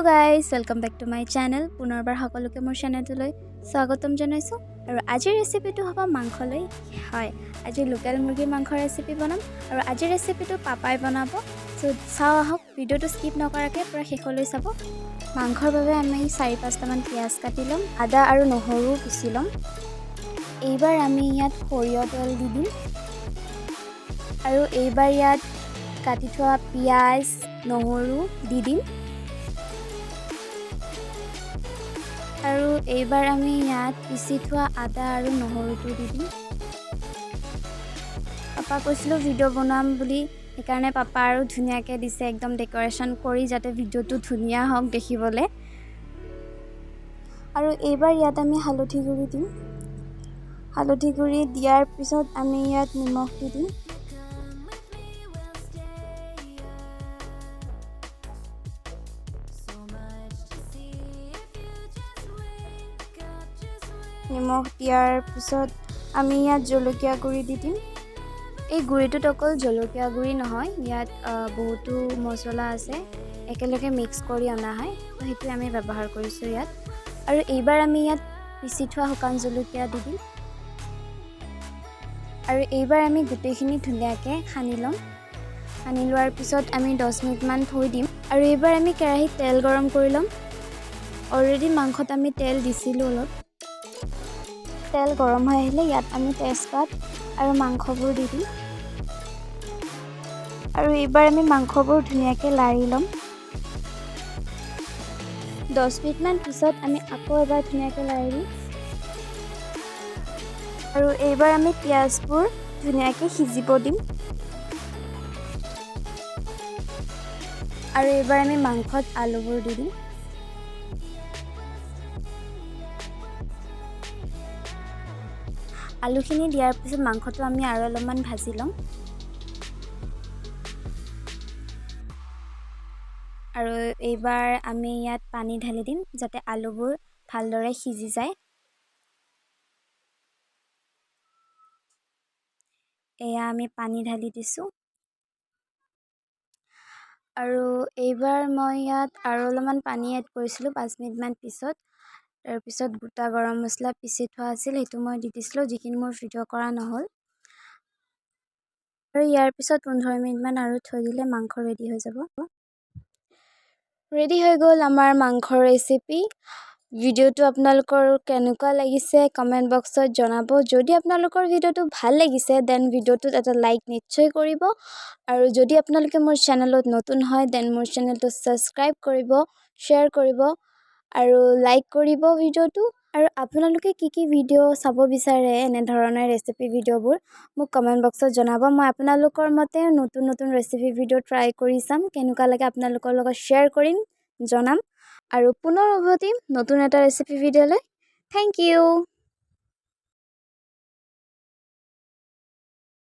Hello' guys welcome back to my channel. পুনৰবাৰ সকলোকে মোৰ চেনেলটোলৈ স্বাগতম জনাইছোঁ। আৰু আজিৰ ৰেচিপিটো হ'ব মাংসলৈ। হয়, আজি লোকেল মুৰ্গীৰ মাংসৰ ৰেচিপি বনাম আৰু আজিৰ ৰেচিপিটো পাপাই বনাব। চ' চাওঁ আহক, ভিডিঅ'টো স্কিপ নকৰাকৈ পূৰা শেষলৈ চাব। মাংসৰ বাবে আমি 4-5টামান পিঁয়াজ কাটি ল'ম, আদা আৰু নহৰু পিচি ল'ম। এইবাৰ আমি ইয়াত সৰিয়হ তেল দি দিম আৰু এইবাৰ ইয়াত কাটি থোৱা পিঁয়াজ নহৰু দি দিম আৰু এইবাৰ আমি ইয়াত পিচি থোৱা আদা আৰু নহৰুটো দি দিম। পাপা কৈছিলোঁ ভিডিঅ' বনাম বুলি, সেইকাৰণে পাপা আৰু ধুনীয়াকৈ দিছে একদম ডেক'ৰেশ্যন কৰি, যাতে ভিডিঅ'টো ধুনীয়া হওক দেখিবলৈ। আৰু এইবাৰ ইয়াত আমি হালধি গুড়ি দিম। হালধি গুড়ি দিয়াৰ পিছত আমি ইয়াত নিমখ দি দিম। নিমখ দিয়াৰ পিছত আমি ইয়াত জলকীয়া গুড়ি দি দিম। এই গুড়িটোত অকল জলকীয়া গুড়ি নহয়, ইয়াত বহুতো মছলা আছে, একেলগে মিক্স কৰি অনা হয়, তো সেইটোৱে আমি ব্যৱহাৰ কৰিছোঁ ইয়াত। আৰু এইবাৰ আমি ইয়াত পিচি থোৱা শুকান জলকীয়া দি দিম আৰু এইবাৰ আমি গোটেইখিনি ধুনীয়াকৈ সানি ল'ম। সানি লোৱাৰ পিছত আমি 10 মিনিটমান থৈ দিম। আৰু এইবাৰ আমি কেৰাহীত তেল গৰম কৰি ল'ম। অলৰেডি মাংসত আমি তেল দিছিলোঁ অলপ। তেল গৰম হৈ আহিলে ইয়াত আমি তেজপাত আৰু মাংসবোৰ দি দিম আৰু এইবাৰ আমি মাংসবোৰ ধুনীয়াকৈ লাৰি ল'ম। 10 মিনিটমান পিছত আমি আকৌ এবাৰ ধুনীয়াকৈ লাৰি দিম আৰু এইবাৰ আমি পিঁয়াজবোৰ ধুনীয়াকৈ সিজিব দিম আৰু এইবাৰ আমি মাংসত আলুবোৰ দি দিম। আলুখিনি দিয়াৰ পিছত মাংসটো আমি আৰু অলপমান ভাজি ল'ম আৰু এইবাৰ আমি ইয়াত পানী ঢালি দিম যাতে আলুবোৰ ভালদৰে সিজি যায়। এয়া আমি পানী ঢালি দিছোঁ আৰু এইবাৰ মই ইয়াত আৰু অলপমান পানী এড কৰিছিলোঁ 5 মিনিটমান পিছত। তাৰপিছত গোটা গৰম মছলা পিচি থোৱা আছিল, সেইটো মই দি দিছিলোঁ, যিখিনি মোৰ ভিডিঅ' কৰা নহ'ল। আৰু ইয়াৰ পিছত 15 মিনিটমান আৰু থৈ দিলে মাংস ৰেডি হৈ যাব। ৰেডি হৈ গ'ল আমাৰ মাংসৰ ৰেচিপি। ভিডিঅ'টো আপোনালোকৰ কেনেকুৱা লাগিছে কমেণ্ট বক্সত জনাব। যদি আপোনালোকৰ ভিডিঅ'টো ভাল লাগিছে দেন ভিডিঅ'টোত এটা লাইক নিশ্চয় কৰিব। আৰু যদি আপোনালোকে মোৰ চেনেলত নতুন হয় দেন মোৰ চেনেলটো ছাবস্ক্ৰাইব কৰিব, শ্বেয়াৰ কৰিব আৰু লাইক কৰিব ভিডিঅ'টো। আৰু আপোনালোকে কি ভিডিঅ' চাব বিচাৰে এনেধৰণৰ ৰেচিপি ভিডিঅ'বোৰ মোক কমেণ্ট বক্সত জনাব। মই আপোনালোকৰ মতে নতুন ৰেচিপি ভিডিঅ' ট্ৰাই কৰি চাম, কেনেকুৱা লাগে আপোনালোকৰ লগত শ্বেয়াৰ কৰিম, জনাম। আৰু পুনৰ উভতিম নতুন এটা ৰেচিপি ভিডিঅ'লৈ। Thank U.